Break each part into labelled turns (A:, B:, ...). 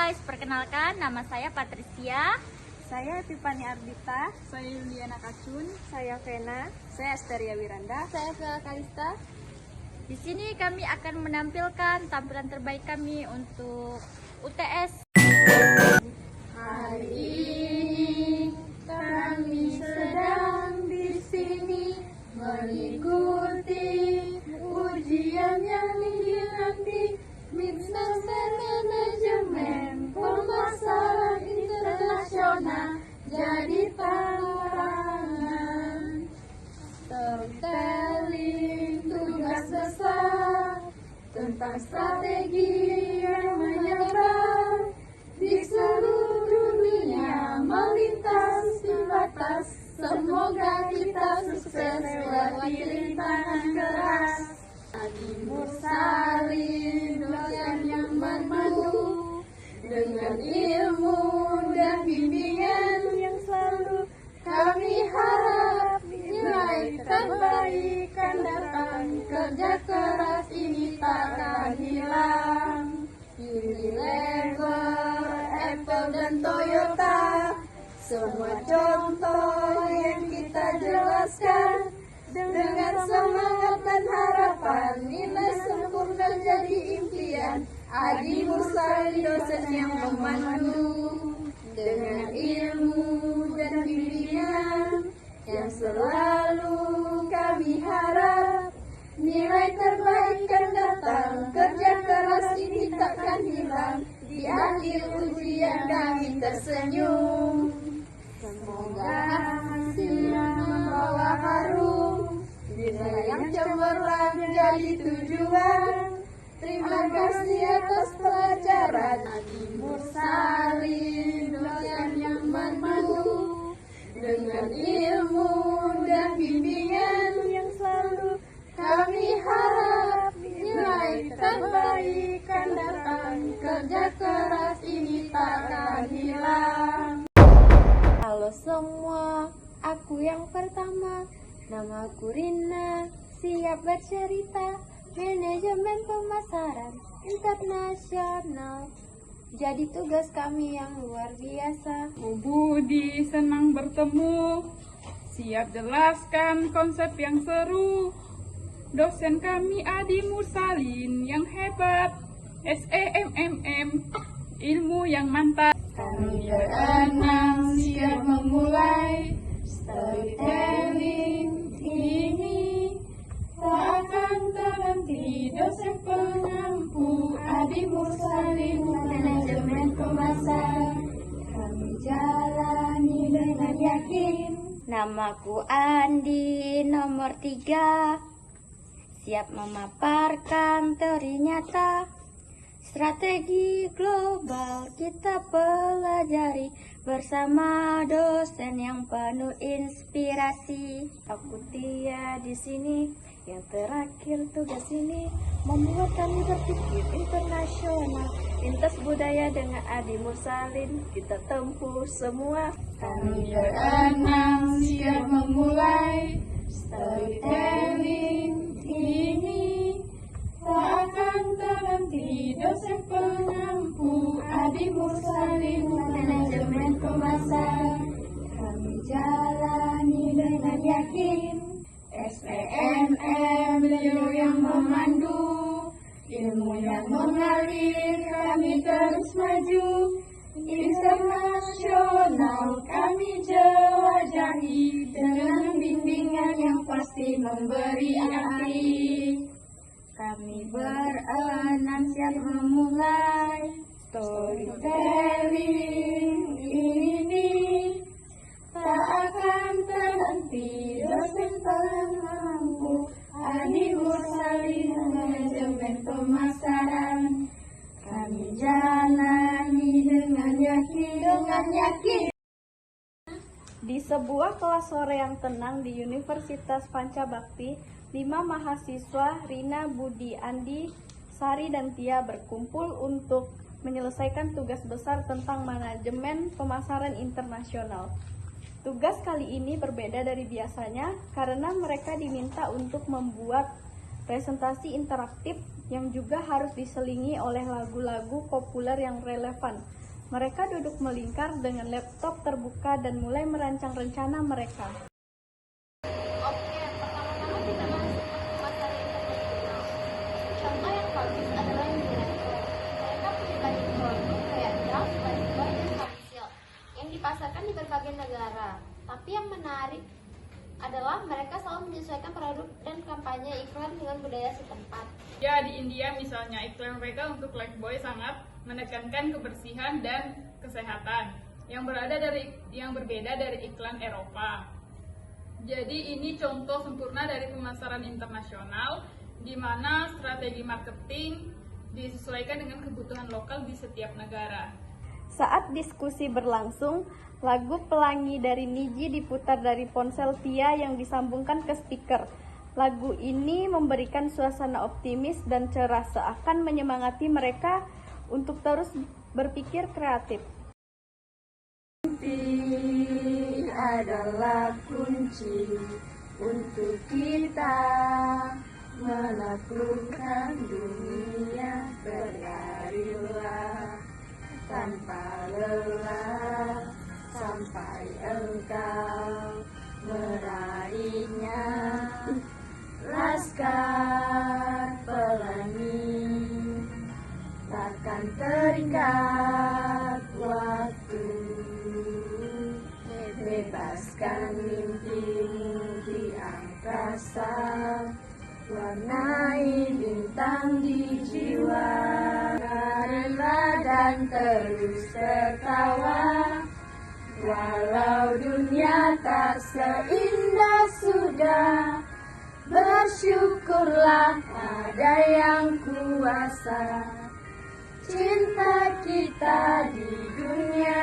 A: guys, perkenalkan nama saya Patricia.
B: Saya Tiffany Ardita.
C: Saya Yuliana Kacun.
B: Saya Vena.
C: Saya Asteria Wiranda.
B: Saya Vela Kalista.
A: Di sini kami akan menampilkan tampilan terbaik kami untuk UTS.
B: Hari ini kami sedang di sini mengikuti ujian yang dinanti Business Management Pemasaran Internasional jadi tantangan. Storytelling tugas besar tentang strategi yang menyebar di seluruh dunia melintasi batas. Semoga kita sukses lewati rintangan keras. Adi Mursalin, dosen yang bermadu dengan ilmu dan bimbingan yang selalu kami harap nilai terbaik akan datang. Kerja keras ini takkan hilang. Unilever, Apple dan Toyota, semua contoh yang kita jelaskan dengan semangat dan harapan. Nilai sempurna jadi impian. Adi Mursalin, dosen yang memandu dengan ilmu dan bimbingan yang selalu kami harap. Nilai terbaik kan datang. Kerja keras ini takkan hilang. Di akhir ujian kami tersenyum. Semoga hasilnya membawa harum. Nilai yang cemerlang jadi tujuan. Terima kasih atas pelajaran. Adi Mursalin, dosen yang bermadu dengan ilmu dan bimbingan yang selalu kami harap. Nilai terbaik akan datang. Kerja keras ini takkan hilang. Halo semua, aku yang pertama. Namaku Rina, siap bercerita. Manajemen pemasaran internasional jadi tugas kami yang luar biasa.
C: Bu Budi, senang bertemu. Siap jelaskan konsep yang seru. Dosen kami Adi Mursalin yang hebat. SEMMM, ilmu yang mantap.
B: Kami berenang siap memulai. Storytelling ini tak akan terhenti. Dosen pengampu Adi Mursalin, manajemen pemasaran kami jalani dengan yakin.
A: Namaku Andi, nomor 3. Siap memaparkan teori nyata. Strategi global kita pelajari bersama dosen yang penuh inspirasi. Aku Tia di sini, yang terakhir tugas ini membuat kami berpikir internasional. Lintas budaya dengan Adi Mursalin kita tempuh semua.
B: Kami berenang siap memulai. Storytelling ini tak akan terhenti. Dosen pengampu Adi Mursalin, manajemen pemasaran kami jalani dengan yakin. SPMM, beliau yang memandu, ilmu yang mengalir, kami terus maju. Internasional kami jelajahi dengan bimbingan yang pasti memberi arti. Kami berenam siap memulai. Storytelling ini tak akan terhenti. Dosen pengampu Adi Mursalin, manajemen pemasaran kami jalani dengan yakin.
D: Di sebuah kelas sore yang tenang di Universitas Pancabakti, 5 mahasiswa Rina, Budi, Andi, Sari, dan Tia berkumpul untuk menyelesaikan tugas besar tentang manajemen pemasaran internasional. Tugas kali ini berbeda dari biasanya karena mereka diminta untuk membuat presentasi interaktif yang juga harus diselingi oleh lagu-lagu populer yang relevan Mereka duduk melingkar dengan laptop terbuka dan mulai merancang rencana mereka.
A: Oke, pertama-tama kita masuk ke materi internasional. Contoh yang bagus adalah Unilever. Mereka punya banyak produk kayak draft, boy, dan pensil yang dipasarkan di berbagai negara. Tapi yang menarik adalah mereka selalu menyesuaikan produk dan kampanye iklan dengan budaya setempat.
C: Ya, di India misalnya, iklan mereka untuk Lifebuoy sangat menekankan kebersihan dan kesehatan yang berbeda dari iklan Eropa. Jadi ini contoh sempurna dari pemasaran internasional di mana strategi marketing disesuaikan dengan kebutuhan lokal di setiap negara.
D: Saat diskusi berlangsung, lagu Pelangi dari Niji diputar dari ponsel Tia yang disambungkan ke speaker. Lagu ini memberikan suasana optimis dan cerah seakan menyemangati mereka untuk terus berpikir kreatif.
B: Mimpi adalah kunci untuk kita menaklukkan dunia. Berlarilah tanpa lelah sampai engkau meraihnya. Laskar Pelangi takkan terikat waktu. Bebaskan mimpimu di angkasa, warnai bintang di jiwa. Larilah dan terus tertawa, walau dunia tak seindah sudah. Bersyukurlah pada yang kuasa, cinta kita di dunia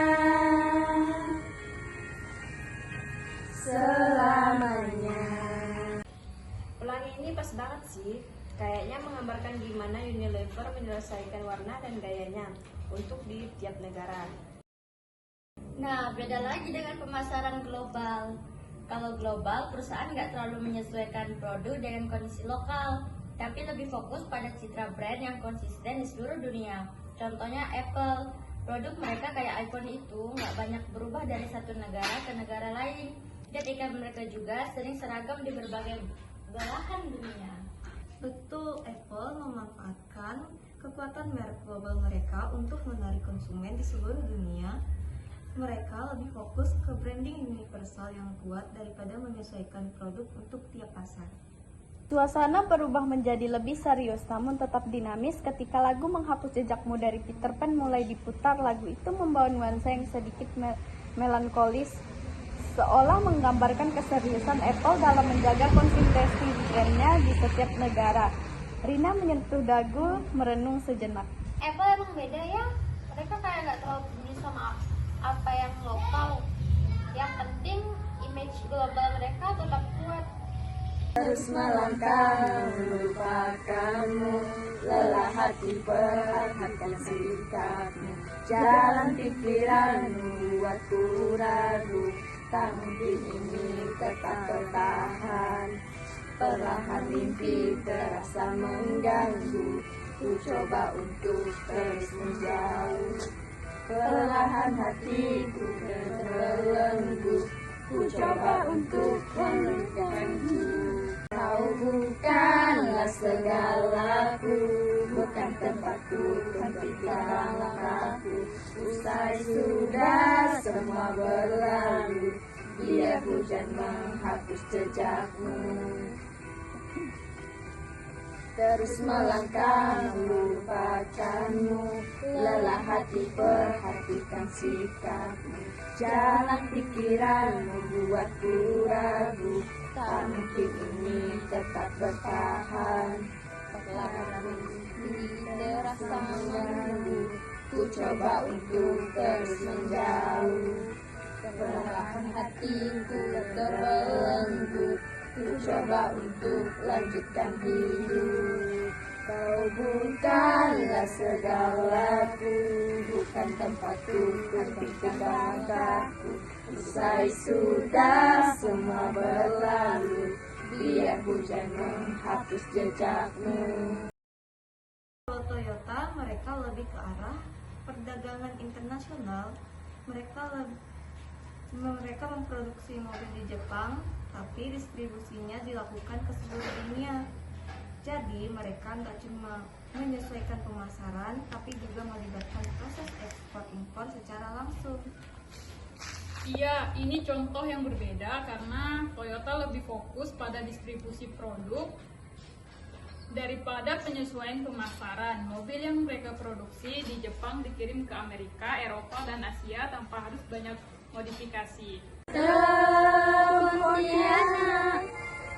B: selamanya.
E: Pelangi ini pas banget sih, kayaknya menggambarkan gimana Unilever menyelesaikan warna dan gayanya untuk di tiap negara.
A: Nah, beda lagi dengan pemasaran global. Kalau global, perusahaan nggak terlalu menyesuaikan produk dengan kondisi lokal, tapi lebih fokus pada citra brand yang konsisten di seluruh dunia. Contohnya Apple, produk mereka kayak iPhone itu nggak banyak berubah dari satu negara ke negara lain. Dan iklan mereka juga sering seragam di berbagai belahan dunia.
E: Betul, Apple memanfaatkan kekuatan merek global mereka untuk menarik konsumen di seluruh dunia. Mereka lebih fokus ke branding universal yang kuat daripada menyesuaikan produk untuk tiap pasar.
D: Suasana berubah menjadi lebih serius namun tetap dinamis ketika lagu Menghapus Jejakmu dari Peter Pan mulai diputar. Lagu itu membawa nuansa yang sedikit melankolis, seolah menggambarkan keseriusan Apple dalam menjaga konsistensi brandnya di setiap negara. Rina menyentuh dagu, merenung sejenak.
A: Apple emang beda ya, mereka kayak nggak terlalu peduli sama apa yang lokal. Yang penting image global mereka tetap kuat.
B: Terus melangkah melupakanmu, lelah hati perhatikan sikapmu. Jalan pikiranmu buatku ragu, tak mungkin ini tetap bertahan. Perlahan mimpi terasa mengganggu, ku coba untuk terus menjauh. Perlahan hatiku terbelenggu, ku coba untuk memelukkanmu. Kau bukanlah segalaku, bukan tempatku, hentikan langkahku. Usai sudah semua berlalu, biar hujan menghapus jejakmu. Terus melangkah melupakanmu, lelah hati perhatikan sikapmu. Jalan pikiranmu buatku ragu, tak mungkin ini tetap bertahan. Perlahan terasa mengganggu, ku coba untuk terus menjauh. Perlahan hatiku terbelenggu, ku coba untuk lanjutkan hidup. Kau bukanlah segalaku, bukan tempatku, hentikan langkahku. Usai sudah semua berlalu, biar hujan menghapus jejakmu.
E: Kalau Toyota, mereka lebih ke arah perdagangan internasional, mereka memproduksi mobil di Jepang, tapi distribusinya dilakukan ke seluruh dunia. Jadi mereka nggak cuma menyesuaikan pemasaran, tapi juga melibatkan proses ekspor-impor secara langsung.
C: Iya, ini contoh yang berbeda karena Toyota lebih fokus pada distribusi produk daripada penyesuaian pemasaran. Mobil yang mereka produksi di Jepang dikirim ke Amerika, Eropa, dan Asia tanpa harus banyak modifikasi.
B: Pontianak,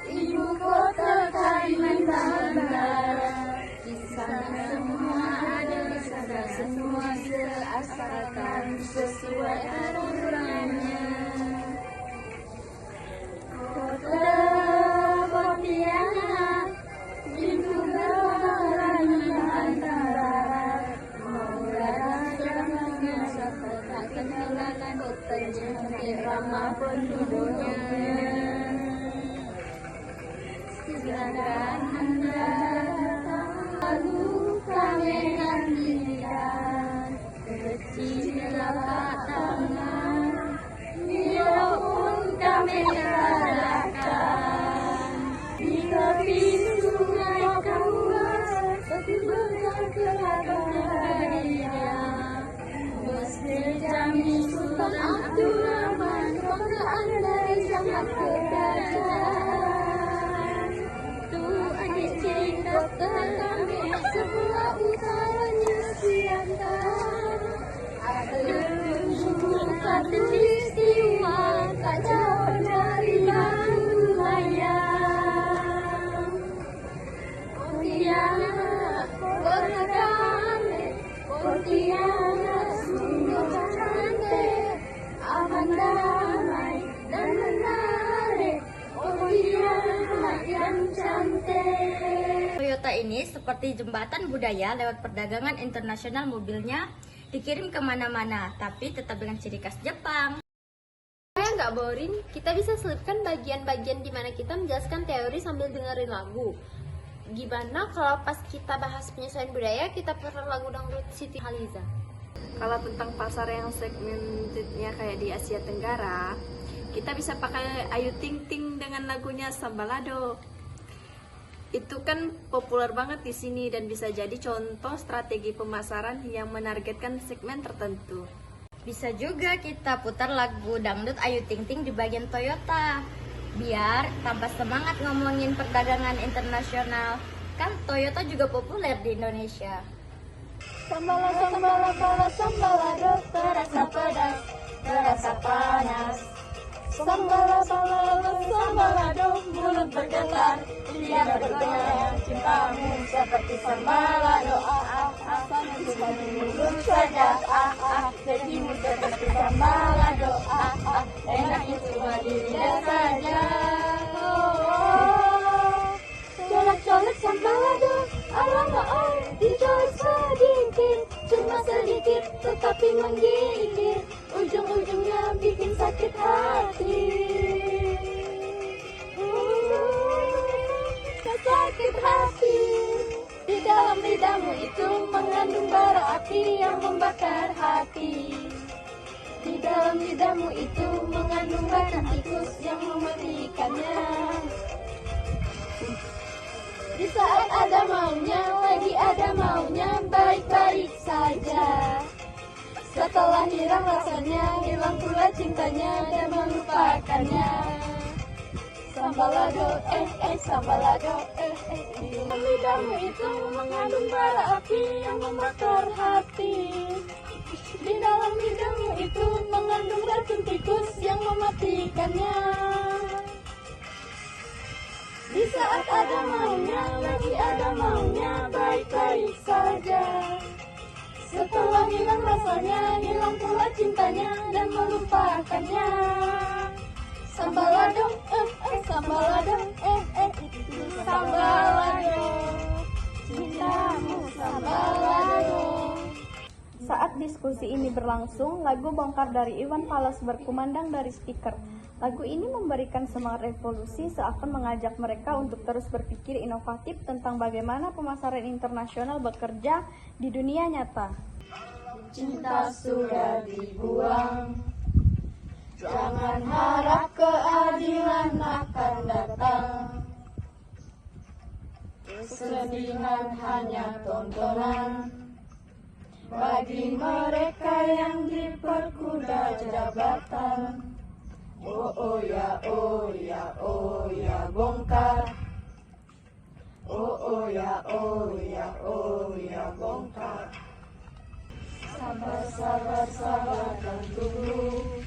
B: ibu kota Kalimantan Barat. Di sana semua ada, di sana semua diasalkan sesuai aturannya. Kota Pontianak, pintu gerbang Kalimantan Barat. Maulah jalannya serta tak kenalan kota cantik ramah penduduknya. Silakan Anda datang, lalu kami nantikan. Kecillah tangan, bila pun kami adakan. Di tepi sungai Kapuas, betul-betul kelahirannya. Mesir Jami Sultan Abdul Rahman, kebanggaan dari zaman kerajaan. Tuh adik cinta kami, sebelah utaranya Siantar. Ada satu istiwa, tak jauh dari Batu Layang. Pontianak, kota kami, Pontianak sungguh cantik, aman damai dan menarik. Pontianak yang cantik.
A: Toyota ini seperti jembatan budaya lewat perdagangan internasional. Mobilnya dikirim kemana-mana, tapi tetap dengan ciri khas Jepang.
F: Supaya nggak boring, kita bisa selipkan bagian-bagian di mana kita menjelaskan teori sambil dengerin lagu. Gimana kalau pas kita bahas penyesuaian budaya, kita putar lagu dangdut Siti Haliza?
D: Kalau tentang pasar yang segmentednya kayak di Asia Tenggara, kita bisa pakai Ayu Ting Ting dengan lagunya Sambalado. Itu kan populer banget di sini dan bisa jadi contoh strategi pemasaran yang menargetkan segmen tertentu.
A: Bisa juga kita putar lagu dangdut Ayu Ting Ting di bagian Toyota, biar tambah semangat ngomongin perdagangan internasional. Kan Toyota juga populer di Indonesia.
B: Sambala, sambala, sambala, sambalado, terasa pedas, terasa panas. Sambala, sambala, sambalado, mulut bergetar, lidah bergoyang, cintamu seperti sambalado. Cuma di mulut saja, jadimu seperti sambalado. Enaknya cuma di lidah saja. Colek-colek sambalado, alamak, dicolek sedikit, cuma sedikit, tetapi menggigit, ujung-ujungnya bikin sakit hati. Sakit hati. Di dalam lidahmu itu mengandung bara api yang membakar hati. Di dalam lidahmu itu mengandung racun tikus yang mematikannya. Di saat ada maunya, lagi ada maunya, baik-baik saja. Setelah hilang rasanya, hilang pula cintanya dan melupakannya. Sambalado, sambalado, di dalam lidahmu itu mengandung bara api yang membakar hati. Di dalam lidahmu itu mengandung racun tikus yang mematikannya. Di saat ada maunya, lagi ada maunya, baik-baik saja. Setelah hilang rasanya, hilang pula cintanya dan melupakannya. Sambalado, sambalado, sambalado, cintamu sambalado.
D: Saat diskusi ini berlangsung, lagu Bongkar dari Iwan Fals berkumandang dari speaker. Lagu ini memberikan semangat revolusi seakan mengajak mereka untuk terus berpikir inovatif tentang bagaimana pemasaran internasional bekerja di dunia nyata.
B: cinta sudah dibuang. Jangan harap keadilan akan datang. Kesedihan hanya tontonan bagi mereka yang diperkuda jabatan. Oh ya, oh ya, oh ya, bongkar. Oh ya, oh ya, oh ya, bongkar. Sabar, sabar, sabar dan tunggu.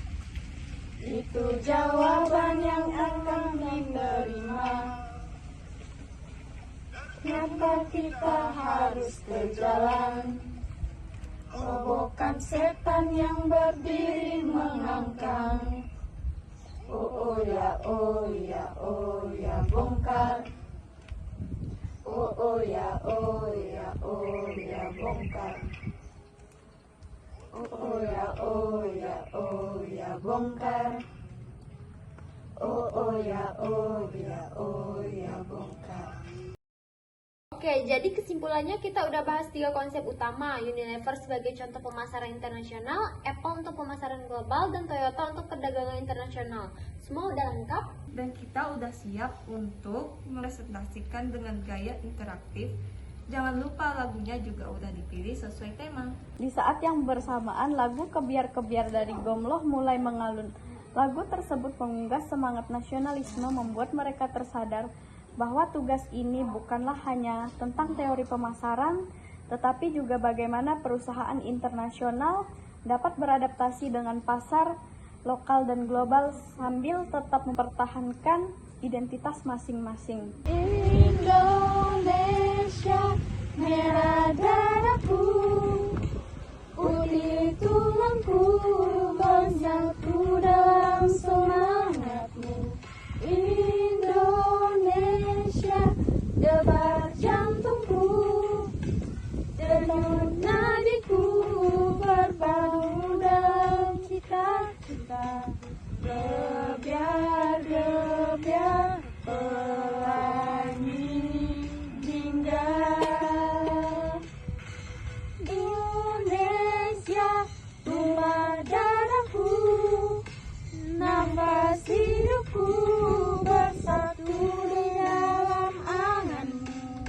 B: Itu jawaban yang akan diterima. Kenapa kita harus ke jalan? Robohkan setan yang berdiri mengangkang. Oh ya, oh ya, oh ya, bongkar. Oh ya, oh ya, oh ya, bongkar. Oh ya, oh ya, oh ya, bongkar. Oh ya, oh ya, oh ya, bongkar.
F: Oke, jadi kesimpulannya kita udah bahas 3 konsep utama, Unilever sebagai contoh pemasaran internasional, Apple untuk pemasaran global, dan Toyota untuk perdagangan internasional. Semua udah lengkap?
E: Dan kita udah siap untuk mepresentasikan dengan gaya interaktif. Jangan lupa lagunya juga udah dipilih sesuai tema.
D: Di saat yang bersamaan, lagu Kebiar-Kebiar dari Gomloh mulai mengalun. Lagu tersebut mengunggah semangat nasionalisme, membuat mereka tersadar bahwa tugas ini bukanlah hanya tentang teori pemasaran, tetapi juga bagaimana perusahaan internasional dapat beradaptasi dengan pasar lokal dan global sambil tetap mempertahankan identitas masing-masing.
B: Indonesia, merah darahku, putih tulangku, bersatu dalam semangatmu. Indonesia, debar jantungku, denyut nadiku, berbau dalam cita-cita. Gebiar-gebiar pelangi jingga. Indonesia, tumpah darahku, nafas hidupku, bersatu di dalam anganmu.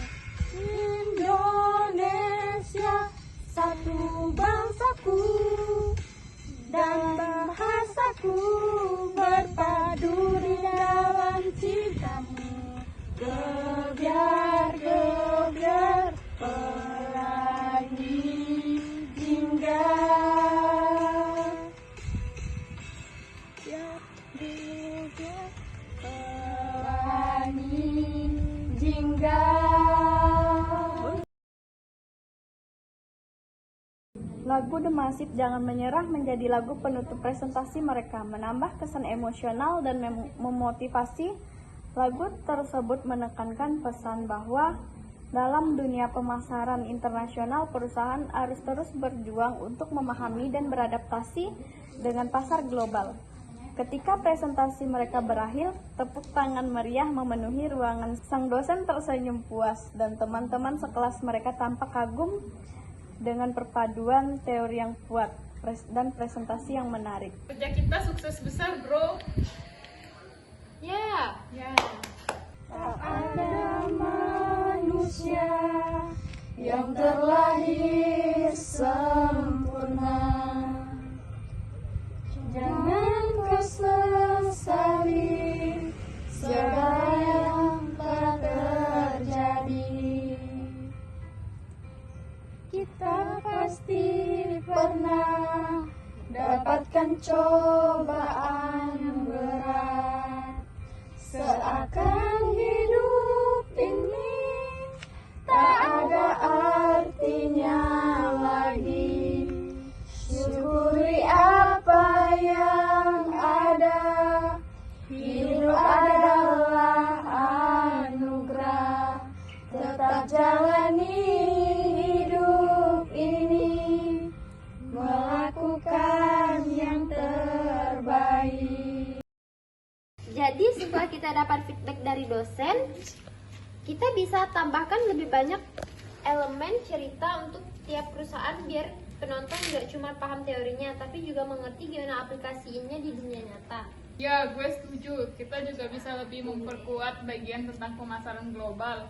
B: Indonesia, satu bangsaku dan bahasaku, berpadu di dalam cintamu. Gebiar-gebiar pelangi jingga. Gebiar pelangi jingga.
D: Lagu The Massive Jangan Menyerah menjadi lagu penutup presentasi mereka, menambah kesan emosional dan memotivasi. Lagu tersebut menekankan pesan bahwa dalam dunia pemasaran internasional, perusahaan harus terus berjuang untuk memahami dan beradaptasi dengan pasar global. Ketika presentasi mereka berakhir, tepuk tangan meriah memenuhi ruangan. Sang dosen tersenyum puas dan teman-teman sekelas mereka tampak kagum dengan perpaduan teori yang kuat dan presentasi yang menarik.
C: Kerja kita sukses besar, bro.
F: Ya.
B: Tak ada manusia yang terlahir sempurna. Jangan kau sesali segala yang telah terjadi. Kita pasti pernah dapatkan cobaan berat. Seakan hidup ini tak ada artinya lagi. Syukuri apa yang ada. Hidup adalah anugerah. Tetap jalani hidup ini, melakukan yang terbaik.
F: Jadi setelah kita dapat feedback dari dosen, kita bisa tambahkan lebih banyak elemen cerita untuk tiap perusahaan biar penonton nggak cuma paham teorinya, tapi juga mengerti gimana aplikasinya di dunia nyata.
C: Ya, gue setuju. Kita juga bisa lebih memperkuat bagian tentang pemasaran global,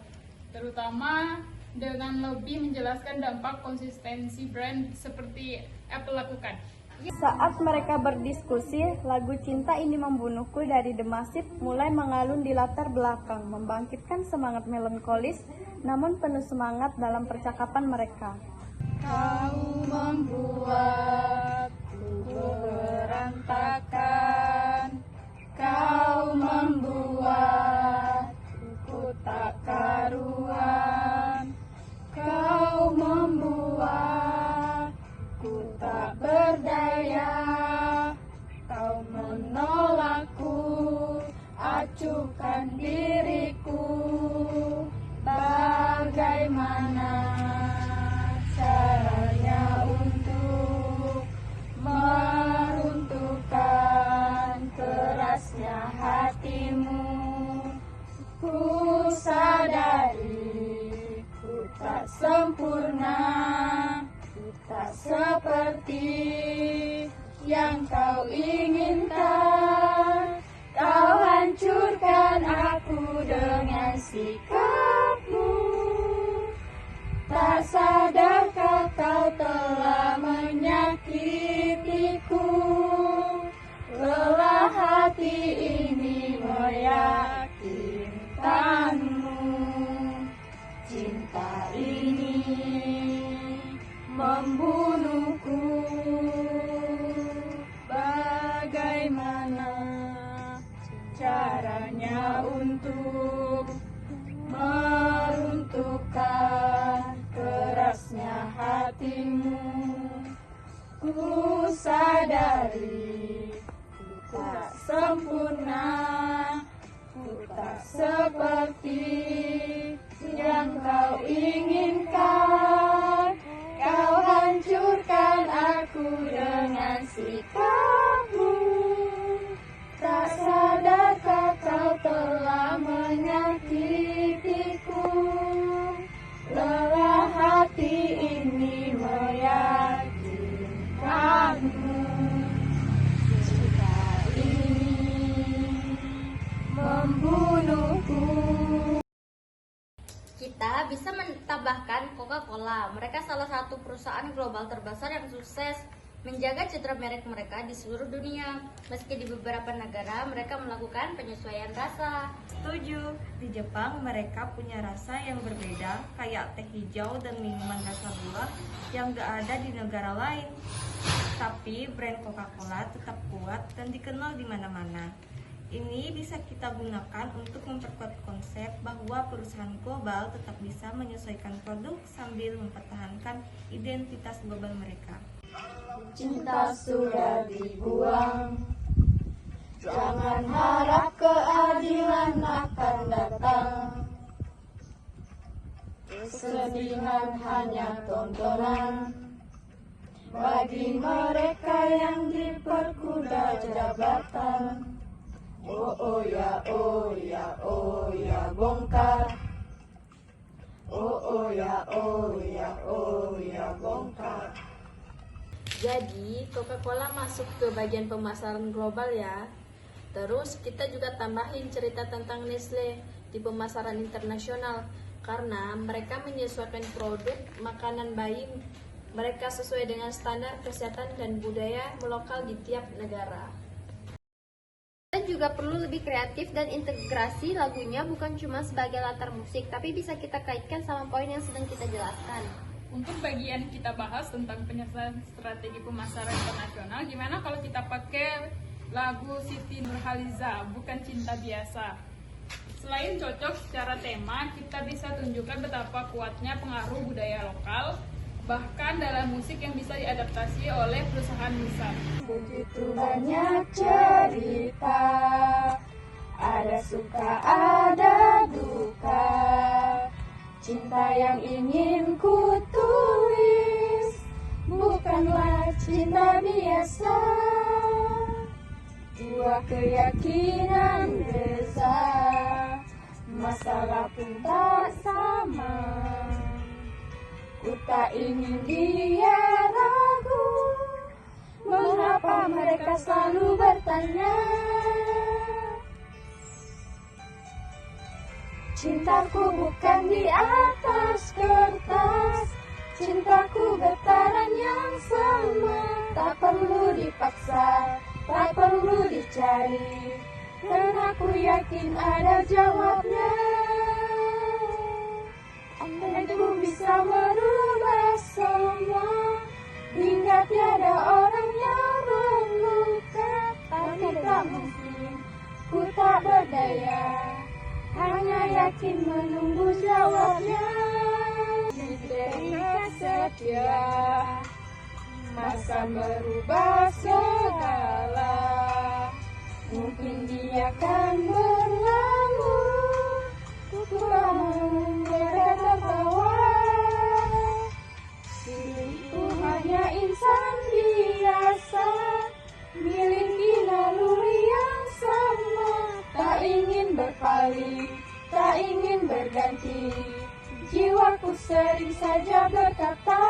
C: terutama dengan lebih menjelaskan dampak konsistensi brand seperti Apple lakukan.
D: Saat mereka berdiskusi, lagu Cinta Ini Membunuhku dari The Massive mulai mengalun di latar belakang, membangkitkan semangat melankolis namun penuh semangat dalam percakapan mereka. Kau membuatku berantakan, kau membuatku tak karuan, kau membuatku tak berdaya, kau menolakku, acuhkan diriku, bagaimana caranya untuk meruntuhkan kerasnya hatimu. Ku sadari ku tak sempurna, ku tak seperti yang kau inginkan. Kau hancurkan aku dengan sikapmu. Tak sadarkah kau telah menyakitiku? Lelah hati ini meyakinkanmu. Cinta ini membunuhku. Bagaimana caranya untuk meruntuhkan kerasnya hatimu? Ku sadari ku tak sempurna, ku tak seperti yang kau inginkan. Kau hancurkan aku dengan sikapmu. Tak sadarkah kau telah menyakitiku? Lelah hati ini meyakinkanmu. Cinta ini membunuhku.
A: Kita bisa menambahkan Coca-Cola. Mereka salah satu perusahaan global terbesar yang sukses menjaga citra merek mereka di seluruh dunia. Meski di beberapa negara mereka melakukan penyesuaian rasa.
E: Setuju, di Jepang mereka punya rasa yang berbeda, kayak teh hijau dan minuman rasa buah yang gak ada di negara lain. Tapi brand Coca-Cola tetap kuat dan dikenal di mana-mana. Ini bisa kita gunakan untuk memperkuat konsep bahwa perusahaan global tetap bisa menyesuaikan produk sambil mempertahankan identitas global mereka.
B: Cinta sudah dibuang, jangan harap keadilan akan datang. Kesedihan hanya tontonan bagi mereka yang diperkuda jabatan. Oh ya, oh ya, oh ya, bongkar. Oh ya, oh ya, oh ya, bongkar.
D: Jadi, Coca-Cola masuk ke bagian pemasaran global ya. Terus kita juga tambahin cerita tentang Nestle di pemasaran internasional karena mereka menyesuaikan produk makanan bayi mereka sesuai dengan standar kesehatan dan budaya lokal di tiap negara.
F: Kita juga perlu lebih kreatif dan integrasi lagunya bukan cuma sebagai latar musik, tapi bisa kita kaitkan sama poin yang sedang kita jelaskan.
C: Untuk bagian kita bahas tentang penyelesaian strategi pemasaran internasional, gimana kalau kita pakai lagu Siti Nurhaliza, Bukan Cinta Biasa. Selain cocok secara tema, kita bisa tunjukkan betapa kuatnya pengaruh budaya lokal, bahkan dalam musik yang bisa diadaptasi oleh perusahaan besar.
B: Begitu banyak cerita, ada suka, ada duka. Cinta yang ingin ku tulis bukanlah cinta biasa. Dua keyakinan beza, masalah pun tak sama. ku tak ingin dia ragu. Mengapa mereka selalu bertanya? Cintaku bukan di atas kertas, cintaku getaran yang sama. Tak perlu dipaksa, tak perlu dicari, karena aku yakin ada jawabnya. Andai ku bisa merubah semua, hingga tiada orang yang berluka, tapi tak mungkin, ku tak berdaya, hanya yakin menunggu jawabnya. Dengan setia, masa merubah segala, mungkin dia akan berlalu. Ku bangun mereka tertawa, diriku hanya insan biasa, miliki naluri yang sama. Tak ingin berpaling, tak ingin berganti, jiwaku sering saja berkata,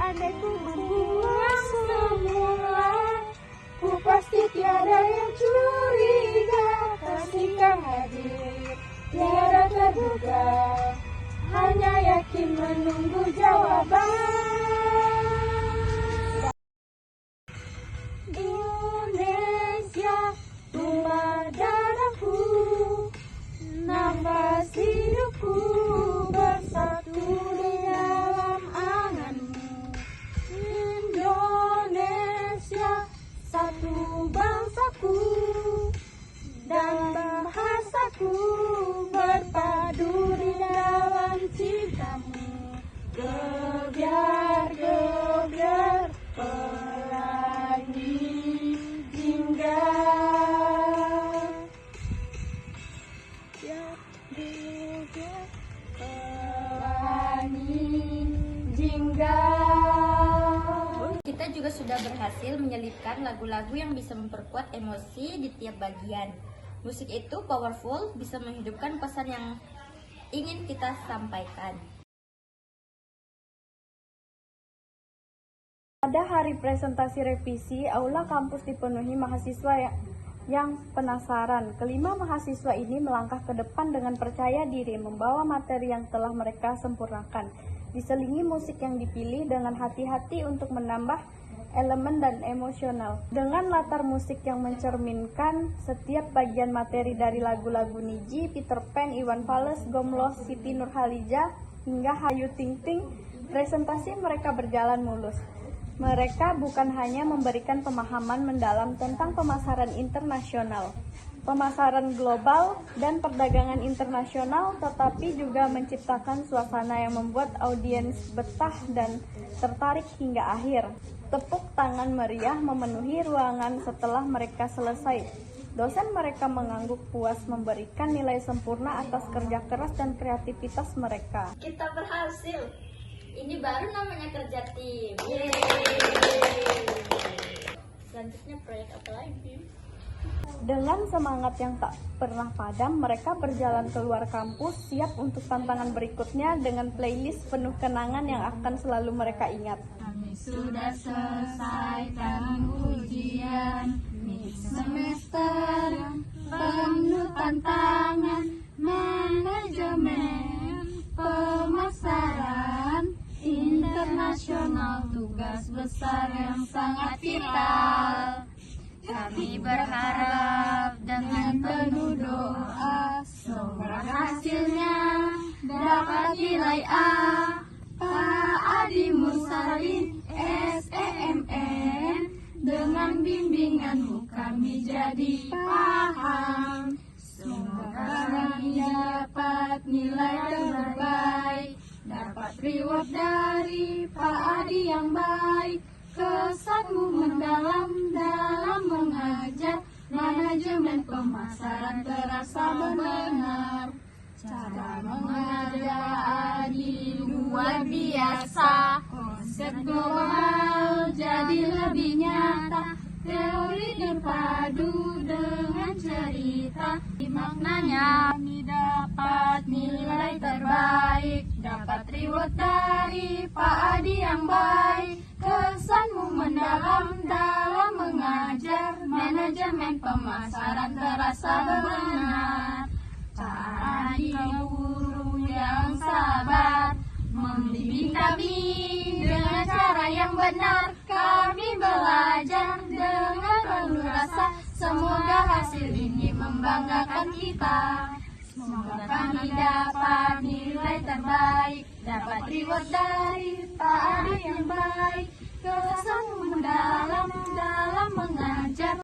B: andai ku membuang semula, ku pasti tiada yang curiga. Kasihkan hadir, tiada terduga, hanya yakin menunggu jawaban. Indonesia, tumpah darahku, nafas hidupku bersatu di dalam anganmu. Indonesia, satu bangsaku dan bahasaku, berpadu di dalam cintamu. Gebiar-gebiar pelangi jingga, gebiar pelangi jingga.
A: Kita juga sudah berhasil menyelipkan lagu-lagu yang bisa memperkuat emosi di tiap bagian. Musik itu powerful, bisa menghidupkan pesan yang ingin kita sampaikan.
D: Pada hari presentasi revisi, aula kampus dipenuhi mahasiswa yang penasaran. Kelima mahasiswa ini melangkah ke depan dengan percaya diri, membawa materi yang telah mereka sempurnakan. Diselingi musik yang dipilih dengan hati-hati untuk menambah elemen dan emosional. Dengan latar musik yang mencerminkan setiap bagian materi dari lagu-lagu Niji, Peter Pan, Iwan Fals, Gomlos, Siti Nurhaliza, hingga Hayu Ting Ting, presentasi mereka berjalan mulus. Mereka bukan hanya memberikan pemahaman mendalam tentang pemasaran internasional, pemasaran global, dan perdagangan internasional, tetapi juga menciptakan suasana yang membuat audiens betah dan tertarik hingga akhir. Tepuk tangan meriah memenuhi ruangan setelah mereka selesai. Dosen mereka mengangguk puas memberikan nilai sempurna atas kerja keras dan kreativitas mereka.
A: Kita berhasil. Ini baru namanya kerja tim. Yeay. Selanjutnya proyek apa lagi?
D: Dengan semangat yang tak pernah padam, mereka berjalan keluar kampus, siap untuk tantangan berikutnya dengan playlist penuh kenangan yang akan selalu mereka ingat.
B: Kami sudah selesaikan ujian mid semester, penuh tantangan, manajemen, pemasaran internasional, tugas besar yang sangat vital. Kami berharap dengan penuh doa, semoga hasilnya dapat nilai A. Pak Adi Mursalin, SEMN, dengan bimbinganmu kami jadi paham. Semoga kami dapat nilai terbaik, dapat reward dari Pak Adi yang baik. Kesanmu mendalam dalam mengajar, manajemen pemasaran terasa benar. Cara mengajar Adi luar biasa, konsep global jadi lebih nyata. Teori terpadu dengan cerita, maknanya kami dapat nilai terbaik, dapat reward dari Pak Adi yang baik. Kesanmu mendalam dalam mengajar, manajemen pemasaran terasa benar. Pak Adi guru yang sabar, membimbing kami dengan cara yang benar. Kami belajar dengan penuh rasa, semoga hasil ini membanggakan kita. Semoga kami dapat nilai terbaik, dapat reward dari Pak Adi yang baik. Kesanmu mendalam dalam mengajar.